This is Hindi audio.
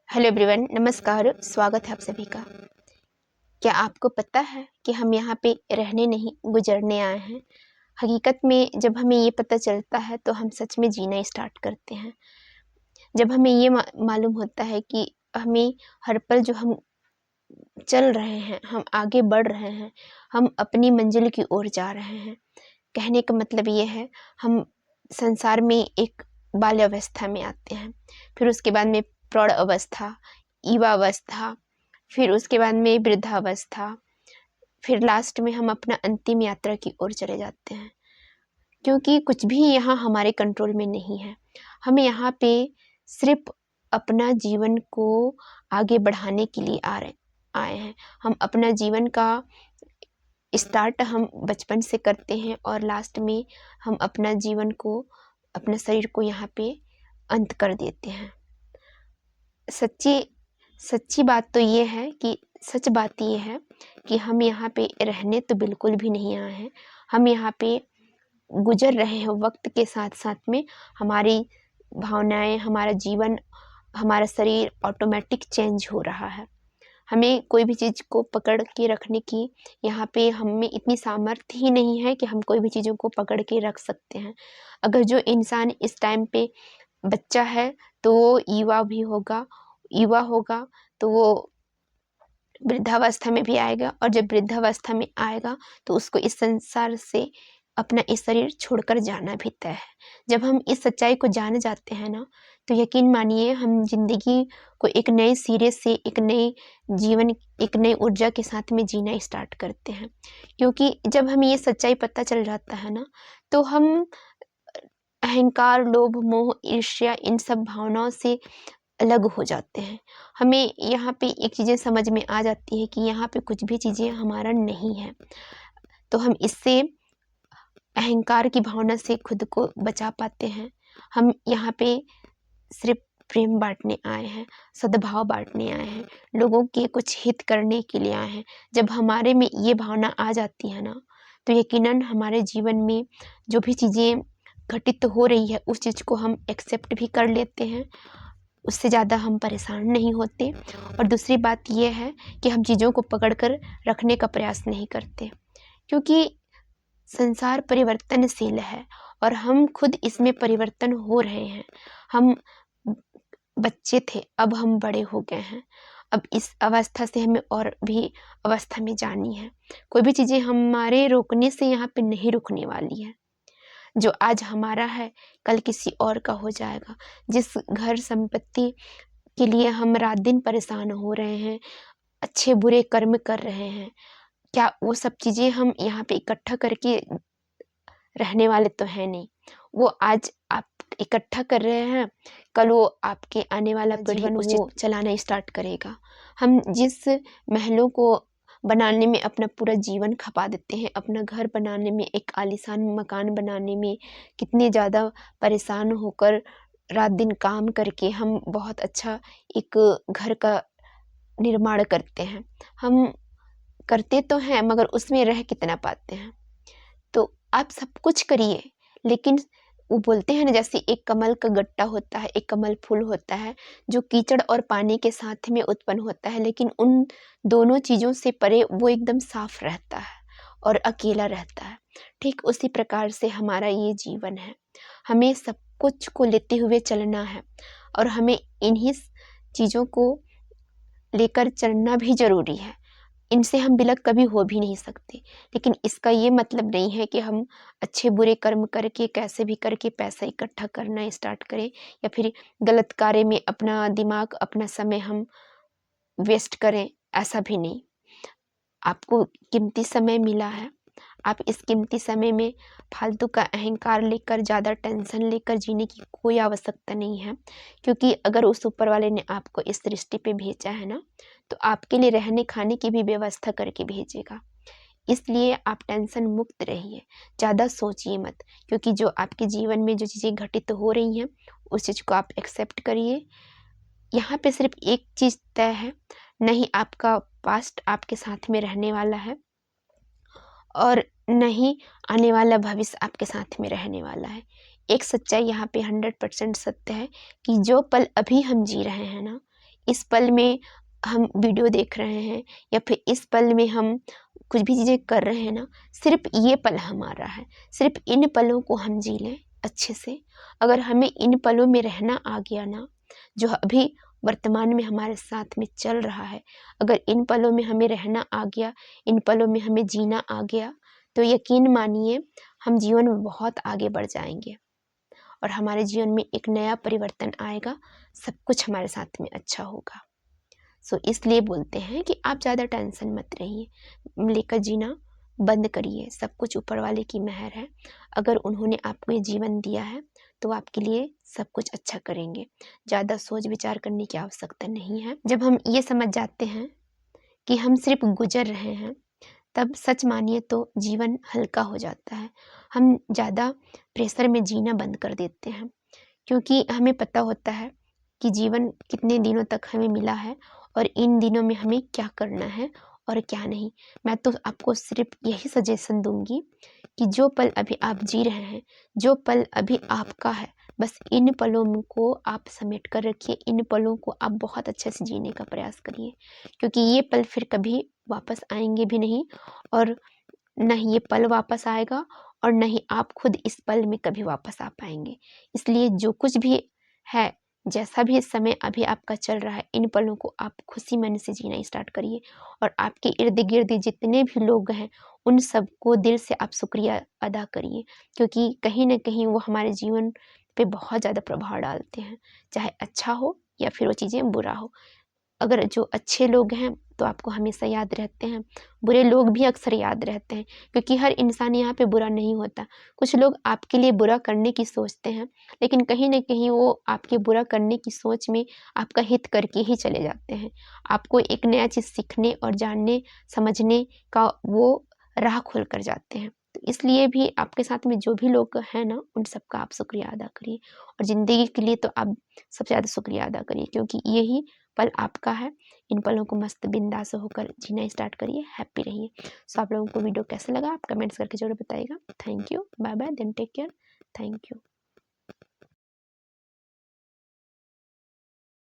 हेलो एवरीवन, नमस्कार। स्वागत है आप सभी का। क्या आपको पता है कि हम यहाँ पे रहने नहीं गुजरने आए हैं। हकीकत में जब हमें ये पता चलता है तो हम सच में जीना स्टार्ट करते हैं। जब हमें ये मालूम होता है कि हमें हर पल जो हम चल रहे हैं, हम आगे बढ़ रहे हैं, हम अपनी मंजिल की ओर जा रहे हैं। कहने का मतलब ये है, हम संसार में एक बाल्यावस्था में आते हैं, फिर उसके बाद में प्रौढ़ अवस्था, युवावस्था, फिर उसके बाद में वृद्धावस्था, फिर लास्ट में हम अपना अंतिम यात्रा की ओर चले जाते हैं। क्योंकि कुछ भी यहाँ हमारे कंट्रोल में नहीं है। हमें यहाँ पे सिर्फ अपना जीवन को आगे बढ़ाने के लिए आए हैं। हम अपना जीवन का स्टार्ट हम बचपन से करते हैं और लास्ट में हम अपना जीवन को, अपने शरीर को यहाँ पे अंत कर देते हैं। सच्ची बात तो ये है कि सच बात ये है कि हम यहाँ पे रहने तो बिल्कुल भी नहीं आए हैं। हम यहाँ पे गुजर रहे हैं। वक्त के साथ साथ में हमारी भावनाएं, हमारा जीवन, हमारा शरीर ऑटोमेटिक चेंज हो रहा है। हमें कोई भी चीज़ को पकड़ के रखने की यहाँ पे हमें इतनी सामर्थ्य ही नहीं है कि हम कोई भी चीज़ों को पकड़ के रख सकते हैं। अगर जो इंसान इस टाइम पे बच्चा है तो वो युवा होगा तो वो वृद्धावस्था में भी आएगा, और जब वृद्धावस्था में आएगा तो उसको इस संसार से अपना इस शरीर छोड़कर जाना भी तय है। जब हम इस सच्चाई को जान जाते हैं ना, तो यकीन मानिए हम जिंदगी को एक नए सिरे से, एक नए जीवन, एक नई ऊर्जा के साथ में जीना स्टार्ट करते हैं। क्योंकि जब हमें ये सच्चाई पता चल जाता है ना, तो हम अहंकार, लोभ, मोह, ईर्ष्या, इन सब भावनाओं से अलग हो जाते हैं। हमें यहाँ पे एक चीज़ें समझ में आ जाती है कि यहाँ पे कुछ भी चीज़ें हमारा नहीं है। तो हम इससे, अहंकार की भावना से खुद को बचा पाते हैं। हम यहाँ पे सिर्फ प्रेम बांटने आए हैं, सद्भाव बांटने आए हैं, लोगों के कुछ हित करने के लिए आए हैं। जब हमारे में ये भावना आ जाती है ना, तो यकीनन हमारे जीवन में जो भी चीज़ें घटित हो रही है उस चीज़ को हम एक्सेप्ट भी कर लेते हैं। उससे ज़्यादा हम परेशान नहीं होते। और दूसरी बात यह है कि हम चीज़ों को पकड़ कर रखने का प्रयास नहीं करते, क्योंकि संसार परिवर्तनशील है और हम खुद इसमें परिवर्तन हो रहे हैं। हम बच्चे थे, अब हम बड़े हो गए हैं। अब इस अवस्था से हमें और भी अवस्था में जानी है। कोई भी चीज़ें हमारे रोकने से यहाँ पे नहीं रुकने वाली है। जो आज हमारा है कल किसी और का हो जाएगा। जिस घर संपत्ति के लिए हम रात दिन परेशान हो रहे हैं, अच्छे बुरे कर्म कर रहे हैं, क्या वो सब चीज़ें हम यहाँ पे इकट्ठा करके रहने वाले तो हैं नहीं। वो आज आप इकट्ठा कर रहे हैं, कल वो आपके आने वाला जीवन वो चलाना स्टार्ट करेगा। हम जिस महलों को बनाने में अपना पूरा जीवन खपा देते हैं, अपना घर बनाने में, एक आलीशान मकान बनाने में कितने ज़्यादा परेशान होकर रात दिन काम करके हम बहुत अच्छा एक घर का निर्माण करते हैं। हम करते तो हैं मगर उसमें रह कितना पाते हैं। तो आप सब कुछ करिए, लेकिन वो बोलते हैं ना, जैसे एक कमल का गट्टा होता है, एक कमल फूल होता है जो कीचड़ और पानी के साथ में उत्पन्न होता है, लेकिन उन दोनों चीज़ों से परे वो एकदम साफ रहता है और अकेला रहता है। ठीक उसी प्रकार से हमारा ये जीवन है। हमें सब कुछ को लेते हुए चलना है और हमें इन्हीं चीज़ों को लेकर चलना भी ज़रूरी है। इनसे हम विलग कभी हो भी नहीं सकते। लेकिन इसका ये मतलब नहीं है कि हम अच्छे बुरे कर्म करके, कैसे भी करके पैसा इकट्ठा करना स्टार्ट करें या फिर गलत कार्य में अपना दिमाग, अपना समय हम वेस्ट करें, ऐसा भी नहीं। आपको कीमती समय मिला है, आप इस कीमती समय में फालतू का अहंकार लेकर, ज़्यादा टेंशन लेकर जीने की कोई आवश्यकता नहीं है। क्योंकि अगर उस ऊपर वाले ने आपको इस सृष्टि पे भेजा है ना, तो आपके लिए रहने खाने की भी व्यवस्था करके भेजेगा। इसलिए आप टेंशन मुक्त रहिए, ज़्यादा सोचिए मत, क्योंकि जो आपके जीवन में जो चीज़ें घटित हो रही हैं उस चीज़ को आप एक्सेप्ट करिए। यहाँ पे सिर्फ एक चीज़ तय है, नहीं आपका पास्ट आपके साथ में रहने वाला है और नहीं आने वाला भविष्य आपके साथ में रहने वाला है। एक सच्चाई यहाँ पे 100% सत्य है कि जो पल अभी हम जी रहे हैं ना, इस पल में हम वीडियो देख रहे हैं या फिर इस पल में हम कुछ भी चीज़ें कर रहे हैं ना, सिर्फ ये पल हमारा है। सिर्फ इन पलों को हम जी लें अच्छे से। अगर हमें इन पलों में रहना आ गया ना, जो अभी वर्तमान में हमारे साथ में चल रहा है, अगर इन पलों में हमें रहना आ गया, इन पलों में हमें जीना आ गया, तो यकीन मानिए हम जीवन में बहुत आगे बढ़ जाएंगे और हमारे जीवन में एक नया परिवर्तन आएगा। सब कुछ हमारे साथ में अच्छा होगा। इसलिए बोलते हैं कि आप ज़्यादा टेंशन मत रहिए, लेकर जीना बंद करिए। सब कुछ ऊपर वाले की मेहर है। अगर उन्होंने आपको ये जीवन दिया है तो आपके लिए सब कुछ अच्छा करेंगे। ज़्यादा सोच विचार करने की आवश्यकता नहीं है। जब हम ये समझ जाते हैं कि हम सिर्फ गुजर रहे हैं, तब सच मानिए तो जीवन हल्का हो जाता है। हम ज़्यादा प्रेशर में जीना बंद कर देते हैं, क्योंकि हमें पता होता है कि जीवन कितने दिनों तक हमें मिला है और इन दिनों में हमें क्या करना है और क्या नहीं। मैं तो आपको सिर्फ यही सजेशन दूंगी कि जो पल अभी आप जी रहे हैं, जो पल अभी आपका है, बस इन पलों को आप समेट कर रखिए। इन पलों को आप बहुत अच्छे से जीने का प्रयास करिए, क्योंकि ये पल फिर कभी वापस आएंगे भी नहीं और न ही ये पल वापस आएगा और न ही आप खुद इस पल में कभी वापस आ पाएंगे। इसलिए जो कुछ भी है, जैसा भी समय अभी आपका चल रहा है, इन पलों को आप खुशी मन से जीना स्टार्ट करिए और आपके इर्द गिर्द जितने भी लोग हैं उन सबको दिल से आप शुक्रिया अदा करिए, क्योंकि कहीं ना कहीं वो हमारे जीवन पे बहुत ज़्यादा प्रभाव डालते हैं, चाहे अच्छा हो या फिर वो चीज़ें बुरा हो। अगर जो अच्छे लोग हैं तो आपको हमेशा याद रहते हैं, बुरे लोग भी अक्सर याद रहते हैं, क्योंकि हर इंसान यहाँ पे बुरा नहीं होता। कुछ लोग आपके लिए बुरा करने की सोचते हैं, लेकिन कहीं न कहीं वो आपके बुरा करने की सोच में आपका हित करके ही चले जाते हैं। आपको एक नया चीज़ सीखने और जानने समझने का वो राह खोल कर जाते हैं। तो इसलिए भी आपके साथ में जो भी लोग हैं ना, उन सबका आप शुक्रिया अदा करिए और ज़िंदगी के लिए तो आप सबसे ज़्यादा शुक्रिया अदा करिए, क्योंकि यही पल आपका है। इन पलों को मस्त बिंदास होकर जीना स्टार्ट करिए, हैप्पी रहिए। आप लोगों को वीडियो कैसा लगा आप कमेंट्स करके ज़रूर बताइएगा। Thank you, bye bye, then take care, thank you.